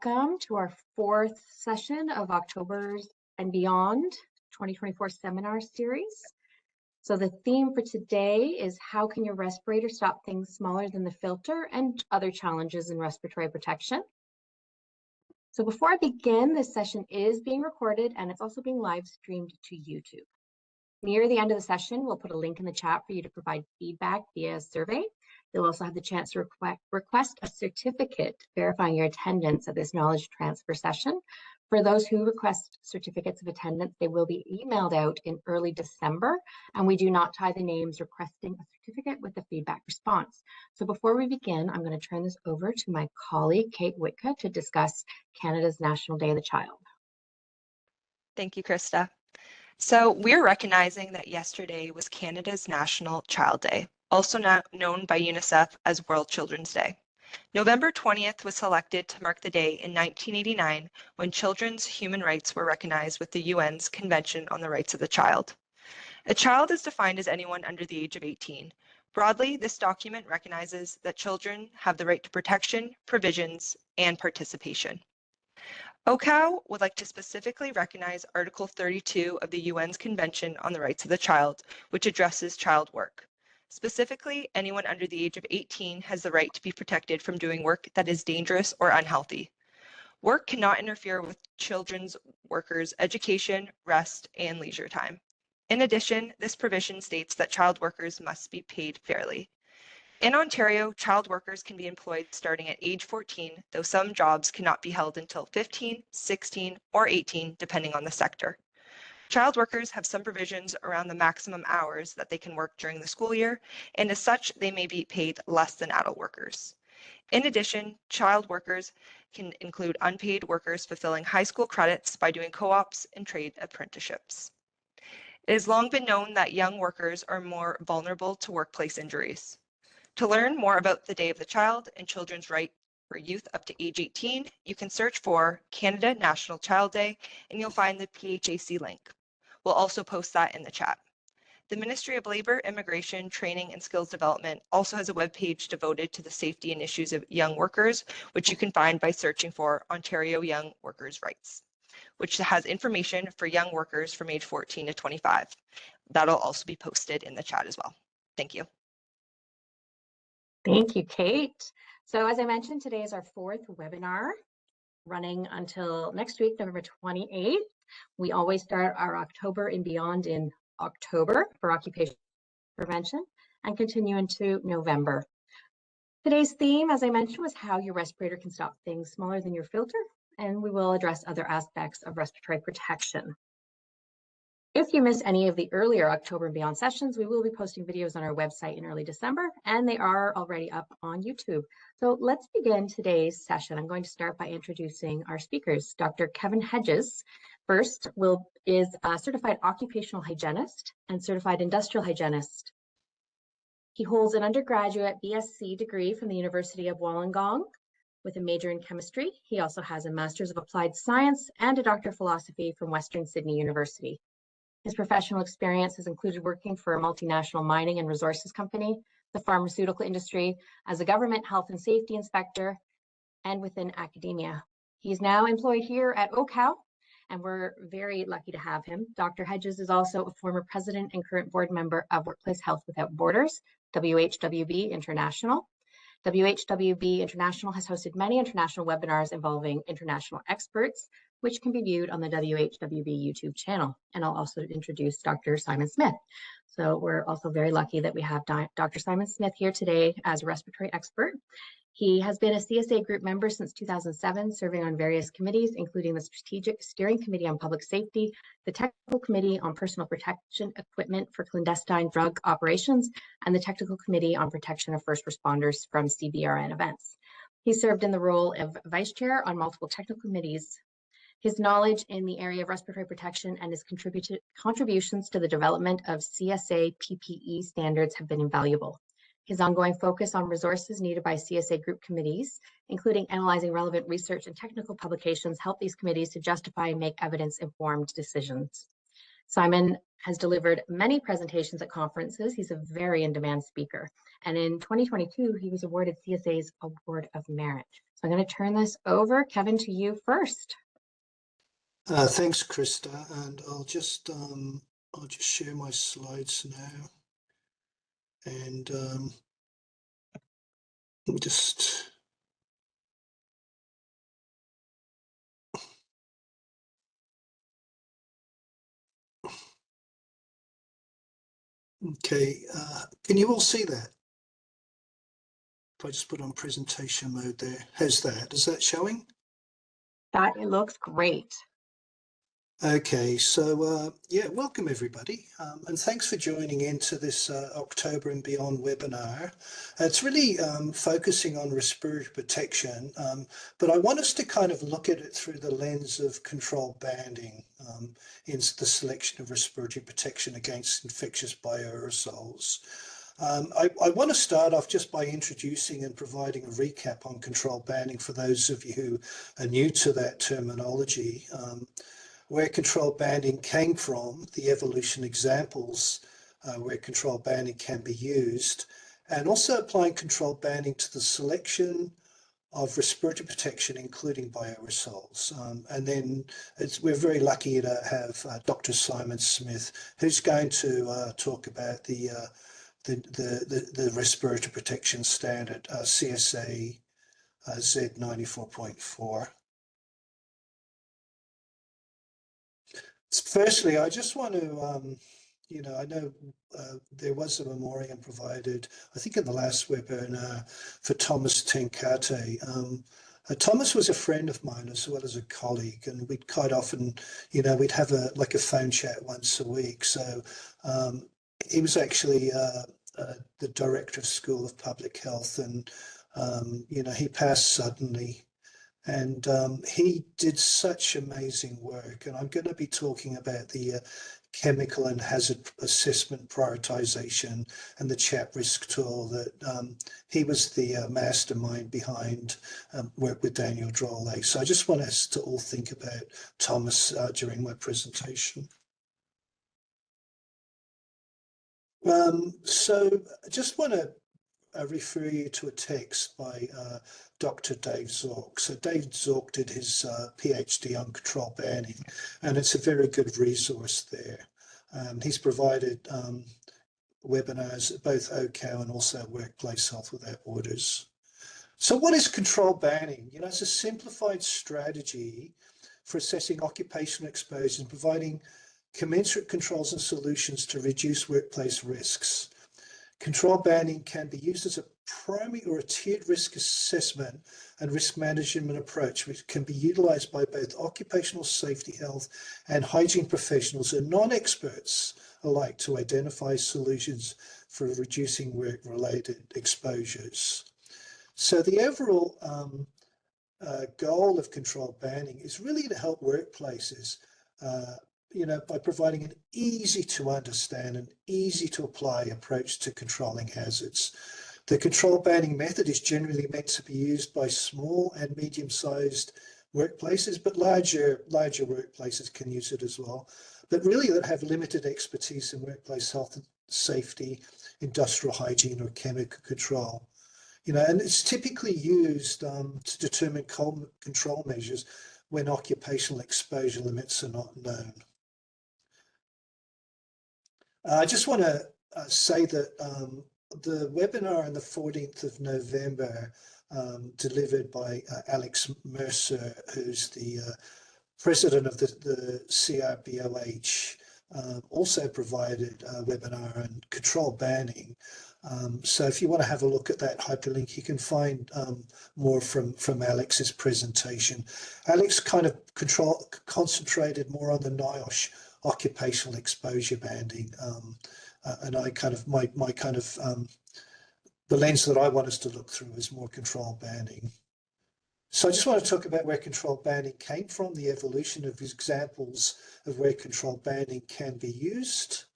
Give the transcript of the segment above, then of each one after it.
welcome to our fourth session of October's and Beyond 2024 seminar series. So the theme for today is how can your respirator stop things smaller than the filter and other challenges in respiratory protection. So before I begin, this session is being recorded and it's also being live streamed to YouTube. Near the end of the session, we'll put a link in the chat for you to provide feedback via a survey. You'll also have the chance to request a certificate verifying your attendance at this knowledge transfer session. For those who request certificates of attendance, they will be emailed out in early December, and we do not tie the names requesting a certificate with the feedback response. So before we begin, I'm going to turn this over to my colleague, Cait Wittke, to discuss Canada's National Day of the Child. Thank you, Krista. So we're recognizing that yesterday was Canada's National Child Day, also known by UNICEF as World Children's Day. November 20th was selected to mark the day in 1989 when children's human rights were recognized with the UN's Convention on the Rights of the Child. A child is defined as anyone under the age of 18. Broadly, this document recognizes that children have the right to protection, provisions, and participation. OHCOW would like to specifically recognize Article 32 of the UN's Convention on the Rights of the Child, which addresses child work. Specifically, anyone under the age of 18 has the right to be protected from doing work that is dangerous or unhealthy. Work cannot interfere with children's workers' education, rest, and leisure time. In addition, this provision states that child workers must be paid fairly. In Ontario, child workers can be employed starting at age 14, though some jobs cannot be held until 15, 16, or 18, depending on the sector. Child workers have some provisions around the maximum hours that they can work during the school year, and as such, they may be paid less than adult workers. In addition, child workers can include unpaid workers fulfilling high school credits by doing co-ops and trade apprenticeships. It has long been known that young workers are more vulnerable to workplace injuries. To learn more about the Day of the Child and children's right for youth up to age 18, you can search for Canada National Child Day and you'll find the PHAC link. We'll also post that in the chat. The Ministry of Labour, Immigration, Training and Skills Development also has a webpage devoted to the safety and issues of young workers, which you can find by searching for Ontario Young Workers' Rights, which has information for young workers from age 14 to 25. That'll also be posted in the chat as well. Thank you. Thank you, Cait. So as I mentioned, today is our fourth webinar running until next week, November 28th. We always start our October and Beyond in October for occupational prevention and continue into November. Today's theme, as I mentioned, was how your respirator can stop things smaller than your filter, and we will address other aspects of respiratory protection. If you missed any of the earlier October and Beyond sessions, we will be posting videos on our website in early December, and they are already up on YouTube. So let's begin today's session. I'm going to start by introducing our speakers. Dr. Kevin Hedges, first, is a certified occupational hygienist and certified industrial hygienist. He holds an undergraduate BSc degree from the University of Wollongong with a major in chemistry. He also has a Master's of Applied Science and a Doctor of Philosophy from Western Sydney University. His professional experience has included working for a multinational mining and resources company, the pharmaceutical industry, as a government health and safety inspector, and within academia. He is now employed here at OHCOW, and we're very lucky to have him. Dr. Hedges is also a former president and current board member of Workplace Health Without Borders, WHWB International. WHWB International has hosted many international webinars involving international experts, which can be viewed on the WHWB YouTube channel. And I'll also introduce Dr. Simon Smith. So we're also very lucky that we have Dr. Simon Smith here today as a respiratory expert. He has been a CSA group member since 2007, serving on various committees, including the Strategic Steering Committee on Public Safety, the Technical Committee on Personal Protection Equipment for Clandestine Drug Operations, and the Technical Committee on Protection of First Responders from CBRN events. He served in the role of vice chair on multiple technical committees. His knowledge in the area of respiratory protection and his contributions to the development of CSA PPE standards have been invaluable. His ongoing focus on resources needed by CSA group committees, including analyzing relevant research and technical publications, help these committees to justify and make evidence-informed decisions. Simon has delivered many presentations at conferences. He's a very in-demand speaker. And in 2022, he was awarded CSA's Award of Merit. So I'm going to turn this over, Kevin, to you first. Thanks, Krista, and I'll just share my slides now, and just okay. Can you all see that? If I just put on presentation mode there, how's that? Is that showing? That it looks great. Okay, so yeah, welcome everybody, and thanks for joining into this October and Beyond webinar. It's really focusing on respiratory protection, but I want us to kind of look at it through the lens of controlled banding in the selection of respiratory protection against infectious bio-aerosols. I want to start off just by introducing and providing a recap on controlled banding for those of you who are new to that terminology. Where controlled banding came from, the evolution examples where controlled banding can be used, and also applying controlled banding to the selection of respiratory protection, including bio-aerosols. And then we're very lucky to have Dr. Simon Smith, who's going to talk about the respiratory protection standard, CSA Z94.4. Firstly, I just want to, I know there was a memoriam provided, I think in the last webinar, for Thomas Tenkate. Thomas was a friend of mine as well as a colleague, and we'd quite often, we'd have a phone chat once a week. So he was actually the director of School of Public Health, and, he passed suddenly. And he did such amazing work. And I'm going to be talking about the chemical and hazard assessment prioritization and the CHAP risk tool that he was the mastermind behind work with Daniel Drolet. So I just want us to all think about Thomas during my presentation. So I just want to refer you to a text by Dr. Dave Zork. So Dave Zork did his PhD on controlled banding, and it's a very good resource there. He's provided webinars at both OHCOW and also Workplace Health Without Borders. So what is controlled banding? It's a simplified strategy for assessing occupational exposure and providing commensurate controls and solutions to reduce workplace risks. Controlled banding can be used as a primary or a tiered risk assessment and risk management approach, which can be utilized by both occupational safety, health, and hygiene professionals and non-experts alike to identify solutions for reducing work-related exposures. So the overall goal of controlled banding is really to help workplaces by providing an easy to understand and easy to apply approach to controlling hazards. The controlled banding method is generally meant to be used by small and medium-sized workplaces, but larger workplaces can use it as well. But really that have limited expertise in workplace health and safety, industrial hygiene or chemical control. And it's typically used to determine control measures when occupational exposure limits are not known. I just want to say that the webinar on the 14th of November delivered by Alex Mercer, who's the president of the CRBOH, also provided a webinar on controlled banding. So if you want to have a look at that hyperlink, you can find more from Alex's presentation. Alex kind of concentrated more on the NIOSH occupational exposure banding, and I kind of the lens that I want us to look through is more controlled banding. So I just want to talk about where controlled banding came from, the evolution of examples of where controlled banding can be used.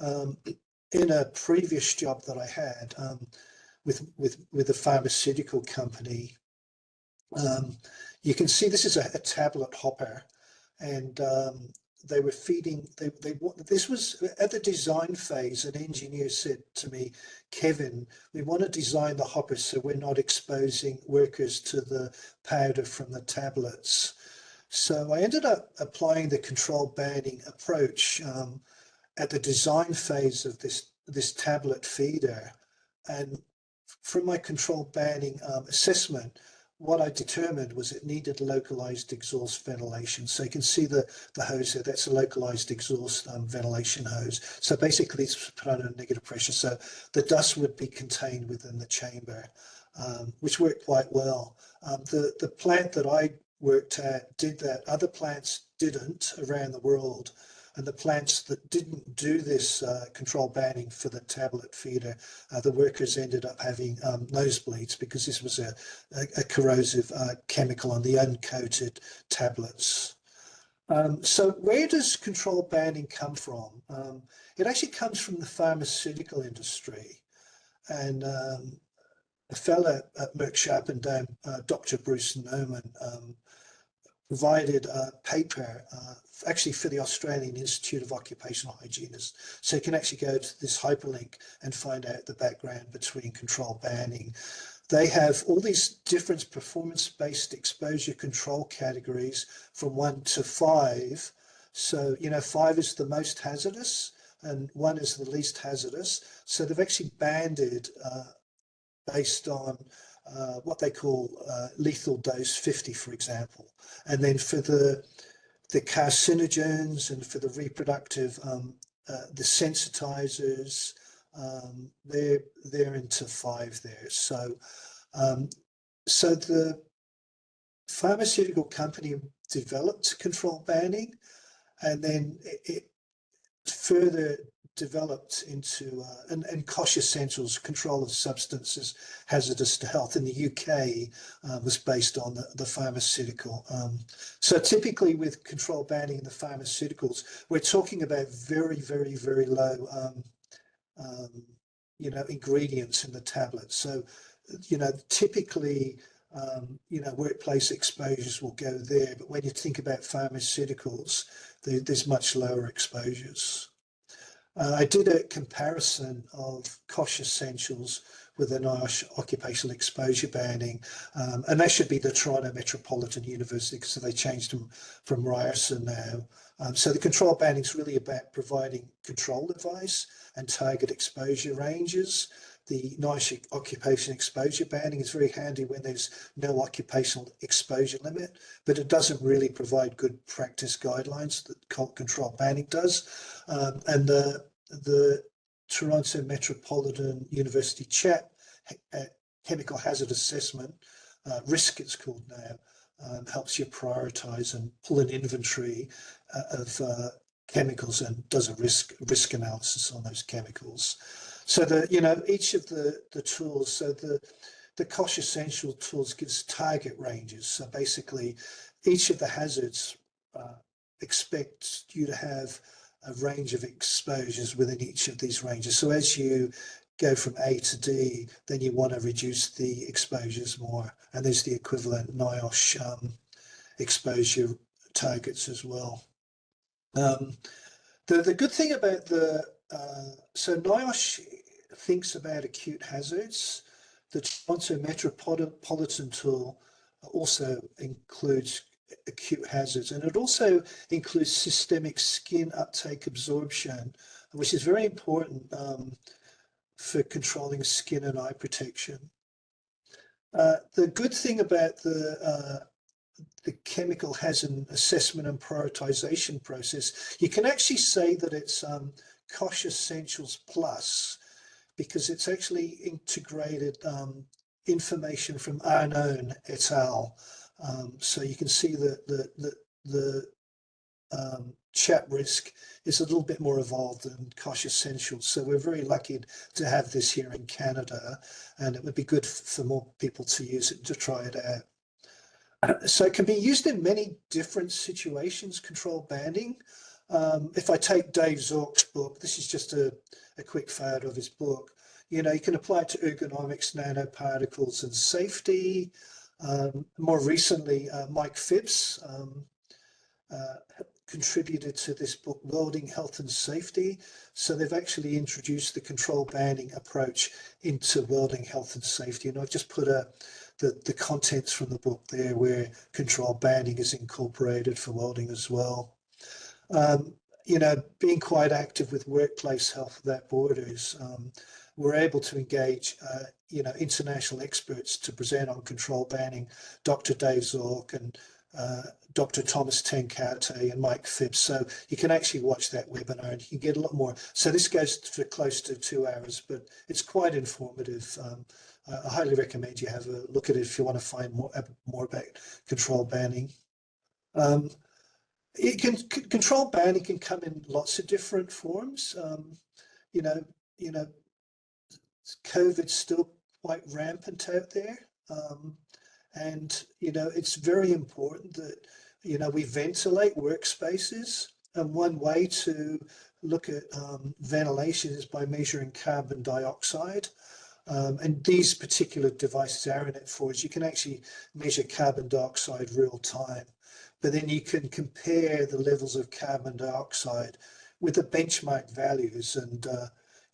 In a previous job that I had with a pharmaceutical company, you can see this is a tablet hopper, and they were feeding, this was at the design phase. An engineer said to me, Kevin, we want to design the hoppers so we're not exposing workers to the powder from the tablets. So I ended up applying the control banding approach at the design phase of this tablet feeder. And from my control banding assessment, what I determined was it needed localized exhaust ventilation. So you can see the hose there, that's a localized exhaust ventilation hose. So basically it's put under negative pressure. So the dust would be contained within the chamber, which worked quite well. The plant that I worked at did that. Other plants didn't around the world. And the plants that didn't do this control banding for the tablet feeder, the workers ended up having nosebleeds because this was a corrosive chemical on the uncoated tablets. So where does control banding come from? It actually comes from the pharmaceutical industry. And a fellow at Merck Sharp and Dome, Dr. Bruce Noman, provided a paper actually for the Australian Institute of Occupational Hygienists. So you can actually go to this hyperlink and find out the background between control banding. They have all these different performance-based exposure control categories from 1 to 5. So, 5 is the most hazardous and 1 is the least hazardous. So they've actually banded based on what they call lethal dose 50, for example. And then for the carcinogens and for the reproductive, the sensitizers, they're into 5 there. So, so the pharmaceutical company developed control banding, and then it further developed into and COSH Essentials, control of substances hazardous to health in the UK, was based on the pharmaceutical. So typically with control banding in the pharmaceuticals, we're talking about very, very, very low, ingredients in the tablet. So, typically, workplace exposures will go there, but when you think about pharmaceuticals, there's much lower exposures. I did a comparison of COSH Essentials with the NIOSH occupational exposure banding, and they should be the Toronto Metropolitan University, so they changed them from Ryerson now. So the control banding is really about providing control advice and target exposure ranges. The NIOSH occupational exposure banding is very handy when there's no occupational exposure limit, but it doesn't really provide good practice guidelines that control banding does. And the Toronto Metropolitan University CHAP chemical hazard assessment, risk it's called now, helps you prioritize and pull an inventory of chemicals and does a risk analysis on those chemicals. So each of the tools, so the COSH Essential tools gives target ranges. So basically each of the hazards expects you to have a range of exposures within each of these ranges. So as you go from A to D, then you want to reduce the exposures more. And there's the equivalent NIOSH exposure targets as well. The good thing about so NIOSH thinks about acute hazards. The Toronto Metropolitan tool also includes acute hazards, and it also includes systemic skin uptake absorption, which is very important for controlling skin and eye protection. The good thing about the chemical hazard assessment and prioritization process, you can actually say that it's COSH Essentials Plus, because it's actually integrated information from Arnone et al. So you can see that the CHAP risk is a little bit more evolved than COSH Essentials. So we're very lucky to have this here in Canada, and it would be good for more people to use it, to try it out. So it can be used in many different situations, control banding. If I take Dave Zork's book, this is just a quick photo of his book. You can apply it to ergonomics, nanoparticles, and safety. More recently, Mike Phipps contributed to this book, Welding Health and Safety. So they've actually introduced the control banding approach into welding health and safety. And I've just put the contents from the book there where control banding is incorporated for welding as well. You know, being quite active with Workplace Health Without Borders, we're able to engage, you know, international experts to present on control banding, Dr. Dave Zork and Dr. Thomas Tenkate and Mike Phipps. So you can actually watch that webinar and you can get a lot more. So this goes for close to 2 hours, but it's quite informative. I highly recommend you have a look at it if you want to find more about control banding. Control banding can come in lots of different forms. You know, COVID's still quite rampant out there. And, you know, it's very important that, you know, we ventilate workspaces. And one way to look at ventilation is by measuring carbon dioxide. And these particular devices, Aeronet 4s, you can actually measure carbon dioxide real time. But then you can compare the levels of carbon dioxide with the benchmark values. And,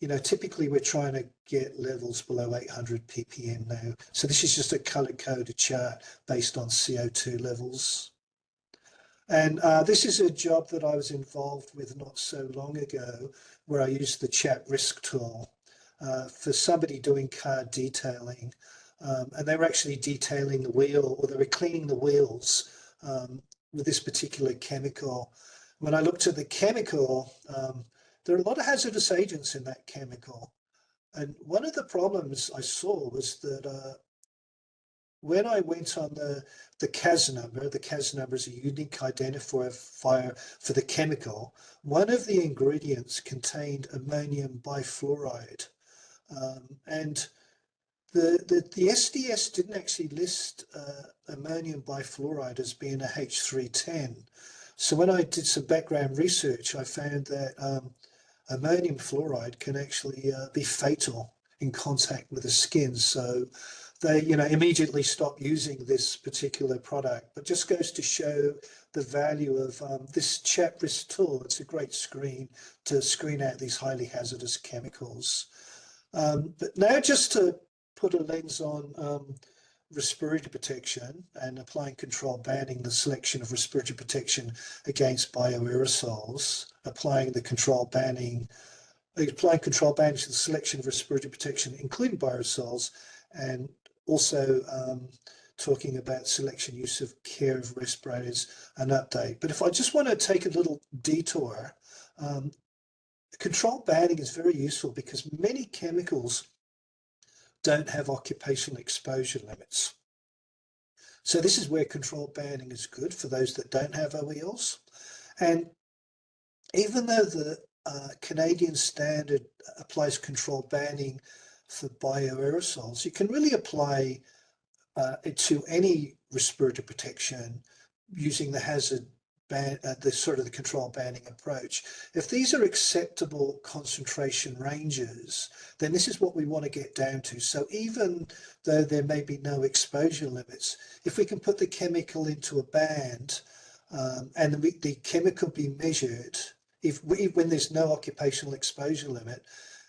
you know, typically we're trying to get levels below 800 ppm now. So this is just a color-coded chart based on CO2 levels. And this is a job that I was involved with not so long ago, where I used the chat risk tool for somebody doing car detailing. And they were actually detailing the wheel, or they were cleaning the wheels with this particular chemical. When I looked at the chemical, there are a lot of hazardous agents in that chemical. And one of the problems I saw was that when I went on the CAS number is a unique identifier for the chemical. One of the ingredients contained ammonium bifluoride. And the SDS didn't actually list ammonium bifluoride as being a H310. So when I did some background research, I found that ammonium fluoride can actually be fatal in contact with the skin. So they, you know, immediately stopped using this particular product. But just goes to show the value of this chat risk tool. It's a great screen to screen out these highly hazardous chemicals. But now just to put a lens on respiratory protection and applying control banding, the selection of respiratory protection against bio-aerosols, applying control banding to the selection of respiratory protection, including bio-aerosols, and also talking about selection use of Care of Respirators, an update. But if I just want to take a little detour, control banding is very useful because many chemicals don't have occupational exposure limits. So this is where control banding is good for those that don't have OELs. And even though the Canadian standard applies control banding for bio-aerosols, you can really apply it to any respiratory protection using the hazard band, the control banding approach. If these are acceptable concentration ranges, then this is what we want to get down to. So even though there may be no exposure limits, if we can put the chemical into a band and the chemical be measured, when there's no occupational exposure limit,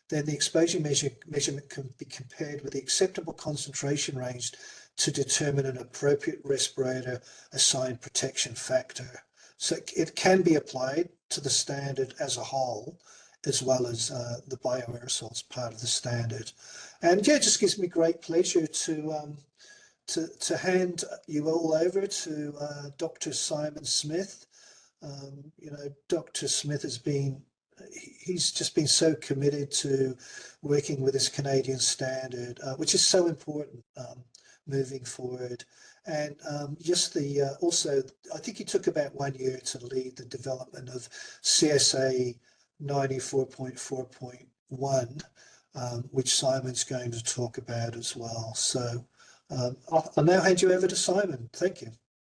then the exposure measurement can be compared with the acceptable concentration range to determine an appropriate respirator assigned protection factor. So it can be applied to the standard as a whole, as well as the bio-aerosols part of the standard. And yeah, it just gives me great pleasure to hand you all over to Dr. Simon Smith. You know, Dr. Smith he's just been so committed to working with this Canadian standard, which is so important moving forward. And also, I think he took about 1 year to lead the development of CSA 94.4.1, which Simon's going to talk about as well. So I'll now hand you over to Simon. Thank you.